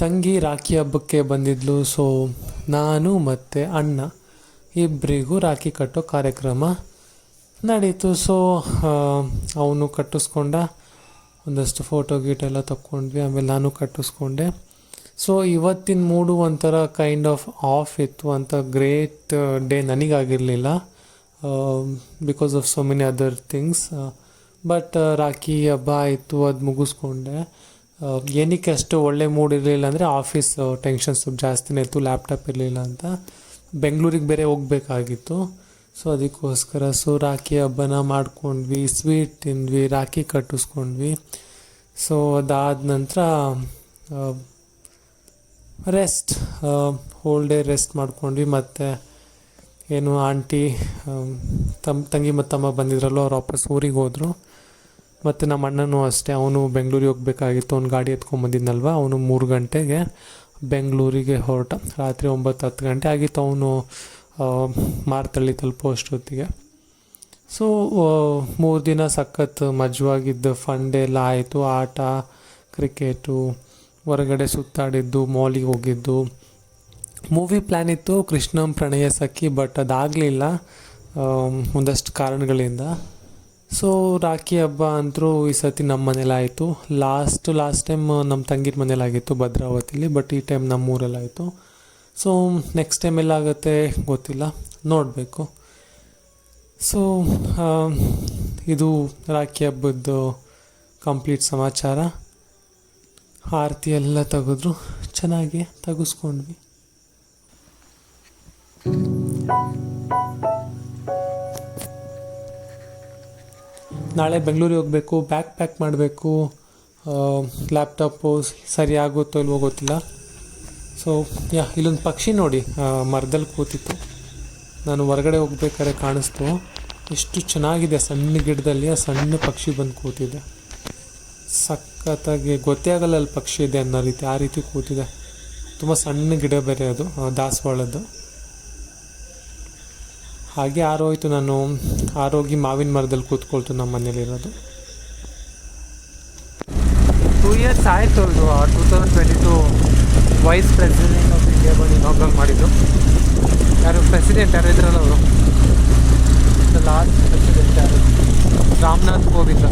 ತಂಗಿ ರಾಖಿ ಹಬ್ಬಕ್ಕೆ ಬಂದಿದ್ಲು. ಸೊ ನಾನು ಮತ್ತು ಅಣ್ಣ ಇಬ್ಬರಿಗೂ ರಾಖಿ ಕಟ್ಟೋ ಕಾರ್ಯಕ್ರಮ ನಡೀತು. ಸೊ ಅವನು ಕಟ್ಟಿಸ್ಕೊಂಡ, ಒಂದಷ್ಟು ಫೋಟೋ ಗೀಟೆಲ್ಲ ತಕ್ಕೊಂಡ್ವಿ. ಆಮೇಲೆ ನಾನು ಕಟ್ಟಿಸ್ಕೊಂಡೆ. ಸೊ ಇವತ್ತಿನ ಮೂಡು ಒಂಥರ ಕೈಂಡ್ ಆಫ್ ಇತ್ತು. ಅಂತ ಗ್ರೇಟ್ ಡೇ ನನಗಾಗಿರಲಿಲ್ಲ, because of so many other things. But Rakhi ಹಬ್ಬ ಆಯಿತು, ಅದು ಮುಗಿಸ್ಕೊಂಡೆ. ಏನಕ್ಕೆ ಅಷ್ಟು ಒಳ್ಳೆ ಮೂಡ್ ಇರಲಿಲ್ಲ ಅಂದರೆ ಆಫೀಸ್ ಟೆನ್ಷನ್ ಸ್ವಲ್ಪ ಜಾಸ್ತಿನೇ ಇತ್ತು, ಲ್ಯಾಪ್ಟಾಪ್ ಇರಲಿಲ್ಲ ಅಂತ. ಬೆಂಗಳೂರಿಗೆ ಬೇರೆ ಹೋಗಬೇಕಾಗಿತ್ತು. ಸೊ ಅದಕ್ಕೋಸ್ಕರ ರಾಖಿ ಹಬ್ಬನ ಮಾಡ್ಕೊಂಡ್ವಿ, ಸ್ವೀಟ್ ತಿಂದ್ವಿ, ರಾಖಿ ಕಟ್ಟಿಸ್ಕೊಂಡ್ವಿ. ಸೊ ಅದಾದ ನಂತರ ರೆಸ್ಟ್, ಹೋಲ್ ಡೇ ರೆಸ್ಟ್ ಮಾಡ್ಕೊಂಡ್ವಿ. ಮತ್ತು ಏನು ಆಂಟಿ ತಂಗಿ ಮತ್ತು ತಮ್ಮ ಬಂದಿದ್ರಲ್ಲೋ, ಅವ್ರು ವಾಪಸ್ ಊರಿಗೆ ಹೋದರು. ಮತ್ತು ನಮ್ಮ ಅಣ್ಣನೂ ಅಷ್ಟೇ, ಅವನು ಬೆಂಗಳೂರಿಗೆ ಹೋಗಬೇಕಾಗಿತ್ತು. ಅವ್ನು ಗಾಡಿ ಎತ್ಕೊಂಬಂದಿದ್ನಲ್ವ, ಅವನು 3 ಗಂಟೆಗೆ ಬೆಂಗಳೂರಿಗೆ ಹೊರಟ. ರಾತ್ರಿ 9-10 ಗಂಟೆ ಆಗಿತ್ತು ಅವನು ಮಾರ್ತಳ್ಳಿ ತಲುಪೋ ಅಷ್ಟೊತ್ತಿಗೆ. ಸೊ 3 ದಿನ ಸಖತ್ ಮಜವಾಗಿದ್ದು ಫನ್ ಡೇ ಎಲ್ಲ ಆಯಿತು. ಆಟ, ಕ್ರಿಕೆಟು, ಹೊರಗಡೆ ಸುತ್ತಾಡಿದ್ದು, ಮಾಲಿಗೆ ಹೋಗಿದ್ದು. ಮೂವಿ ಪ್ಲ್ಯಾನ್ ಇತ್ತು ಕೃಷ್ಣಂ ಪ್ರಣಯ ಸಖಿ, ಬಟ್ ಅದಾಗಲಿಲ್ಲ ಒಂದಷ್ಟು ಕಾರಣಗಳಿಂದ. ಸೊ ರಾಖಿ ಹಬ್ಬ ಅಂತರೂ ಈ ಸತಿ ನಮ್ಮ ಮನೇಲಾಯಿತು. ಲಾಸ್ಟ್ ಟೈಮ್ ನಮ್ಮ ತಂಗಿರ ಮನೇಲಾಗಿತ್ತು ಭದ್ರಾವತಿಲಿ, ಬಟ್ ಈ ಟೈಮ್ ನಮ್ಮೂರಲ್ಲಾಯಿತು. ಸೊ ನೆಕ್ಸ್ಟ್ ಟೈಮ್ ಎಲ್ಲಾಗುತ್ತೆ ಗೊತ್ತಿಲ್ಲ, ನೋಡಬೇಕು. ಸೊ ಇದು ರಾಖಿ ಹಬ್ಬದ್ದು ಕಂಪ್ಲೀಟ್ ಸಮಾಚಾರ. ಆರತಿ ಎಲ್ಲ ತೆಗೆದ್ರು, ಚೆನ್ನಾಗಿ ತೆಗೆಸ್ಕೊಂಡ್ವಿ. ನಾಳೆ ಬೆಂಗಳೂರಿಗೆ ಹೋಗಬೇಕು, ಬ್ಯಾಗ್ ಪ್ಯಾಕ್ ಮಾಡಬೇಕು. ಲ್ಯಾಪ್ಟಾಪು ಸರಿ ಆಗುತ್ತೋ ಇಲ್ವೋ ಗೊತ್ತಿಲ್ಲ. ಸೊ ಇಲ್ಲೊಂದು ಪಕ್ಷಿ ನೋಡಿ ಮರದಲ್ಲಿ ಕೂತಿತ್ತು. ನಾನು ಹೊರಗಡೆ ಹೋಗ್ಬೇಕಾದ್ರೆ ಕಾಣಿಸ್ತು. ಎಷ್ಟು ಚೆನ್ನಾಗಿದೆ, ಸಣ್ಣ ಗಿಡದಲ್ಲಿ ಆ ಸಣ್ಣ ಪಕ್ಷಿ ಬಂದು ಕೂತಿದೆ. ಸಖತ್ತಾಗಿ ಗೊತ್ತೇ ಆಗಲ್ಲ ಅಲ್ಲಿ ಪಕ್ಷಿ ಇದೆ ಅನ್ನೋ ರೀತಿ, ಆ ರೀತಿ ಕೂತಿದೆ. ತುಂಬ ಸಣ್ಣ ಗಿಡ ಬೇರೆ ಅದು, ದಾಸವಾಳದ್ದು. ಹಾಗೆ ಆರೋಯ್ತು. ನಾನು ಆರೋಗಿ ಮಾವಿನ ಮರದಲ್ಲಿ ಕೂತ್ಕೊಳ್ತು ನಮ್ಮ ಮನೇಲಿರೋದು. 2 years ಆಯಿತು. ಇದು 2022 ವೈಸ್ ಪ್ರೆಸಿಡೆಂಟ್ ಆಫ್ ಇಂಡಿಯಾ ಬಂದು ಇನಾಗ್ರೇಟ್ ಮಾಡಿದ್ದು. ಯಾರು ಪ್ರೆಸಿಡೆಂಟ್ ಯಾರು ಇದ್ರಲ್ಲ ಅವರು, ಲಾಸ್ಟ್ ಪ್ರೆಸಿಡೆಂಟ್ ಯಾರು, Ramnath Kovind.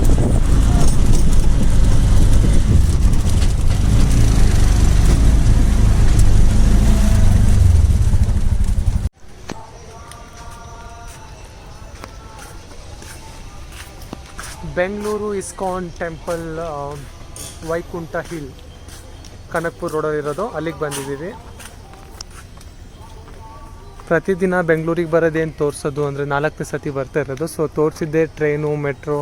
Bengaluru ISKCON temple, Vaikuntha hill, Kanakapura ರೋಡಲ್ಲಿರೋದು, ಅಲ್ಲಿಗೆ ಬಂದಿದ್ದೀವಿ. ಪ್ರತಿದಿನ ಬೆಂಗಳೂರಿಗೆ ಬರೋದೇನು ತೋರಿಸೋದು ಅಂದರೆ 4ನೇ ಸತಿ ಬರ್ತಾ ಇರೋದು. ಸೊ ತೋರಿಸಿದ್ದೆ ಟ್ರೈನು, ಮೆಟ್ರೋ,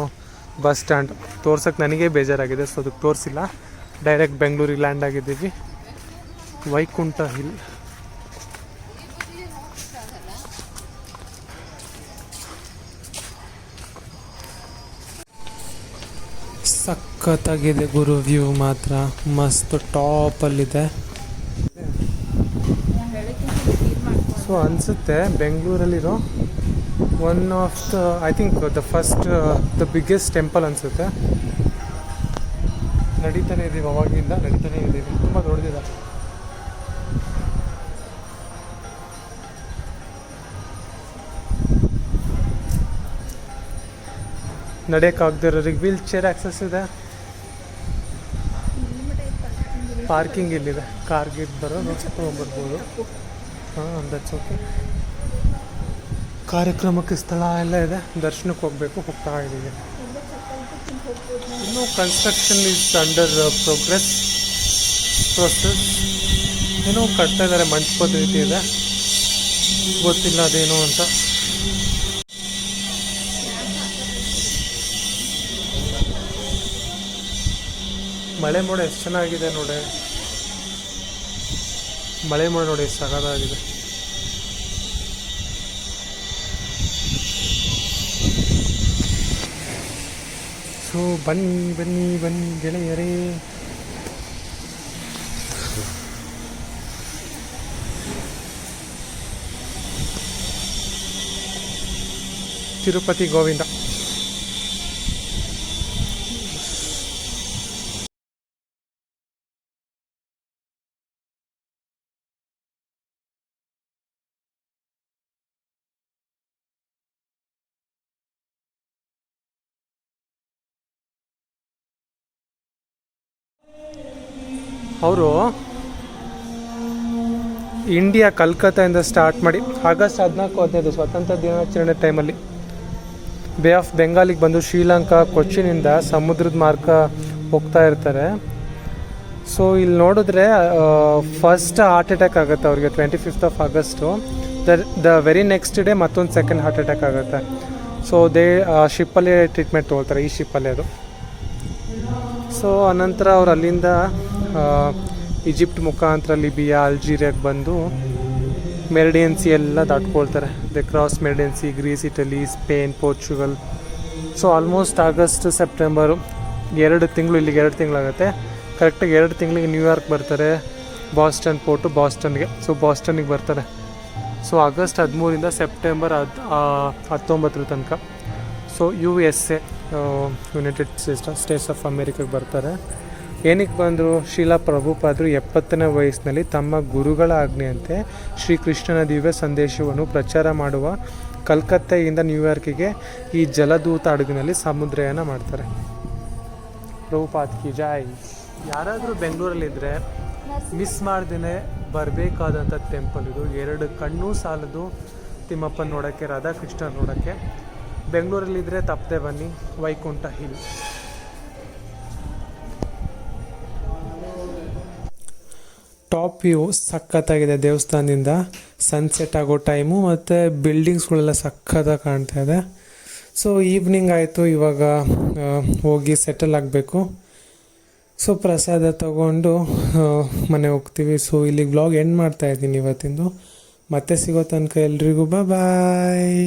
ಬಸ್ ಸ್ಟ್ಯಾಂಡ್. ತೋರ್ಸೋಕ್ಕೆ ನನಗೆ ಬೇಜಾರಾಗಿದೆ, ಸೊ ಅದಕ್ಕೆ ತೋರಿಸಿಲ್ಲ. ಡೈರೆಕ್ಟ್ ಬೆಂಗಳೂರಿಗೆ ಲ್ಯಾಂಡ್ ಆಗಿದ್ದೀವಿ. ವೈಕುಂಠ ಹಿಲ್. ಸಖತ್ತಾಗಿದೆ ಗುರು, ವ್ಯೂ ಮಾತ್ರ ಮಸ್ತ್ ಟಾಪಲ್ಲಿದೆ. ಸೊ ಅನಿಸುತ್ತೆ ಬೆಂಗಳೂರಲ್ಲಿರೋ one of I think the biggest temple ಅನಿಸುತ್ತೆ. ನಡೀತಾನೆ ಇದ್ದೀವಿ, ಅವಾಗಿಂದ ನಡೀತಾನೆ ಇದ್ದೀವಿ. ತುಂಬ ದೊಡ್ಡದಿದೆ. ನಡೆಯೋಕ್ಕಾಗದಿರೋರಿಗೆ ವೀಲ್ ಚೇರ್ ಆಕ್ಸಸ್ ಇದೆ. ಪಾರ್ಕಿಂಗ್ ಇಲ್ಲಿದೆ, ಕಾರ್ಗೆ ಬರೋದು ತೊಗೊಂಡ್ಬರ್ಬೋದು. That's okay. ಕಾರ್ಯಕ್ರಮಕ್ಕೆ ಸ್ಥಳ ಎಲ್ಲ ಇದೆ, ದರ್ಶನಕ್ಕೆ ಹೋಗ್ತಾ ಇದ್ದೀವಿ. ಇನ್ನೂ ಕನ್ಸ್ಟ್ರಕ್ಷನ್ ಈಸ್ ಅಂಡರ್ ಪ್ರೊಸೆಸ್. ಏನೋ ಕಟ್ತಾ ಇದ್ದಾರೆ, ಮಂಟಪದ ರೀತಿ ಇದೆ, ಗೊತ್ತಿಲ್ಲ ಅದೇನು ಅಂತ. ಮಳೆ ಮೋಡ ಎಷ್ಟು ಚೆನ್ನಾಗಿದೆ ನೋಡಿ, ಮಳೆ ಮೋಡ ನೋಡಿ ಎಷ್ಟು ಸಗದಾಗಿದೆ. ಸೊ ಬನ್ನಿ ಗೆಳೆಯರೇ. ತಿರುಪತಿ ಗೋವಿಂದ. ಅವರು ಇಂಡಿಯಾ ಕಲ್ಕತ್ತಾಯಿಂದ ಸ್ಟಾರ್ಟ್ ಮಾಡಿ ಆಗಸ್ಟ್ 14-15 ಸ್ವಾತಂತ್ರ್ಯ ದಿನಾಚರಣೆ ಟೈಮಲ್ಲಿ ಬೇ ಆಫ್ ಬೆಂಗಾಲಿಗೆ ಬಂದು ಶ್ರೀಲಂಕಾ ಕೊಚ್ಚಿನಿಂದ ಸಮುದ್ರದ ಮಾರ್ಗ ಹೋಗ್ತಾ ಇರ್ತಾರೆ. ಸೊ ಇಲ್ಲಿ ನೋಡಿದ್ರೆ ಫಸ್ಟ್ ಹಾರ್ಟ್ ಅಟ್ಯಾಕ್ ಆಗುತ್ತೆ ಅವ್ರಿಗೆ 25th August. The very next day ಮತ್ತೊಂದು ಸೆಕೆಂಡ್ ಹಾರ್ಟ್ ಅಟ್ಯಾಕ್ ಆಗುತ್ತೆ. ಸೊ ಶಿಪ್ಪಲ್ಲಿ ಟ್ರೀಟ್ಮೆಂಟ್ ತೊಗೊಳ್ತಾರೆ, ಈ ಶಿಪ್ಪಲ್ಲಿ ಅದು. ಸೊ ಅನಂತರ ಅವ್ರು ಅಲ್ಲಿಂದ ಈಜಿಪ್ಟ್ ಮುಖಾಂತರ ಲಿಬಿಯಾ, ಅಲ್ಜೀರಿಯಾಗೆ ಬಂದು ಮೆರಿಡಿಯನ್ ಸಿ ಎಲ್ಲ ದಾಟ್ಕೊಳ್ತಾರೆ. The cross Mediterranean Sea, Greece, Italy, Spain, Portugal. So almost August September 2 ತಿಂಗಳು, ಇಲ್ಲಿಗೆ 2 ತಿಂಗಳಾಗುತ್ತೆ. ಕರೆಕ್ಟಾಗಿ 2 ತಿಂಗಳಿಗೆ ನ್ಯೂಯಾರ್ಕ್ ಬರ್ತಾರೆ, ಬಾಸ್ಟನ್ ಪೋರ್ಟು ಬಾಸ್ಟನ್ಗೆ. ಸೊ ಬಾಸ್ಟನ್ನಿಗೆ ಬರ್ತಾರೆ. ಸೊ ಆಗಸ್ಟ್ 13ರಿಂದ ಸೆಪ್ಟೆಂಬರ್ 19 ತನಕ so USA, United States of ಅಮೇರಿಕಾಗೆ ಬರ್ತಾರೆ. ಏನಕ್ಕೆ ಬಂದರು? ಶ್ರೀಲ ಪ್ರಭುಪಾದರು 70ನೇ ವಯಸ್ಸಿನಲ್ಲಿ ತಮ್ಮ ಗುರುಗಳ ಆಜ್ಞೆಯಂತೆ ಶ್ರೀಕೃಷ್ಣನ ದಿವ್ಯ ಸಂದೇಶವನ್ನು ಪ್ರಚಾರ ಮಾಡುವ ಕಲ್ಕತ್ತೆಯಿಂದ ನ್ಯೂಯಾರ್ಕಿಗೆ ಈ ಜಲದೂತ ಹಡಗಿನಲ್ಲಿ ಸಮುದ್ರಯಾನ ಮಾಡ್ತಾರೆ. ಪ್ರಭುಪಾದ್ ಕಿ ಜೈ. ಯಾರಾದರೂ ಬೆಂಗಳೂರಲ್ಲಿದ್ದರೆ ಮಿಸ್ ಮಾಡ್ದೇ ಬರಬೇಕಾದಂಥ ಟೆಂಪಲ್ ಇದು. 2 ಕಣ್ಣು ಸಾಲದು ತಿಮ್ಮಪ್ಪನ ನೋಡೋಕ್ಕೆ, ರಾಧಾಕೃಷ್ಣನ ನೋಡೋಕ್ಕೆ. ಬೆಂಗಳೂರಲ್ಲಿದ್ದರೆ ತಪ್ಪದೆ ಬನ್ನಿ. ವೈಕುಂಠ ಹಿಲ್. ಟಾಪ್ ವ್ಯೂ ಸಖತ್ತಾಗಿದೆ ದೇವಸ್ಥಾನದಿಂದ. ಸನ್ಸೆಟ್ ಆಗೋ ಟೈಮು ಮತ್ತು ಬಿಲ್ಡಿಂಗ್ಸ್ಗಳೆಲ್ಲ ಸಖತ್ತಾಗಿ ಕಾಣ್ತಾ ಇದೆ. ಸೊ ಈವ್ನಿಂಗ್ ಆಯಿತು, ಇವಾಗ ಹೋಗಿ ಸೆಟಲ್ ಆಗಬೇಕು. ಸೊ ಪ್ರಸಾದ ತಗೊಂಡು ಮನೆ ಹೋಗ್ತೀವಿ. ಸೊ ಇಲ್ಲಿಗೆ ವ್ಲಾಗ್ ಎಂಡ್ ಮಾಡ್ತಾಯಿದ್ದೀನಿ ಇವತ್ತಿಂದು. ಮತ್ತೆ ಸಿಗೋ ತನಕ ಎಲ್ರಿಗೂ ಬಾಯ್.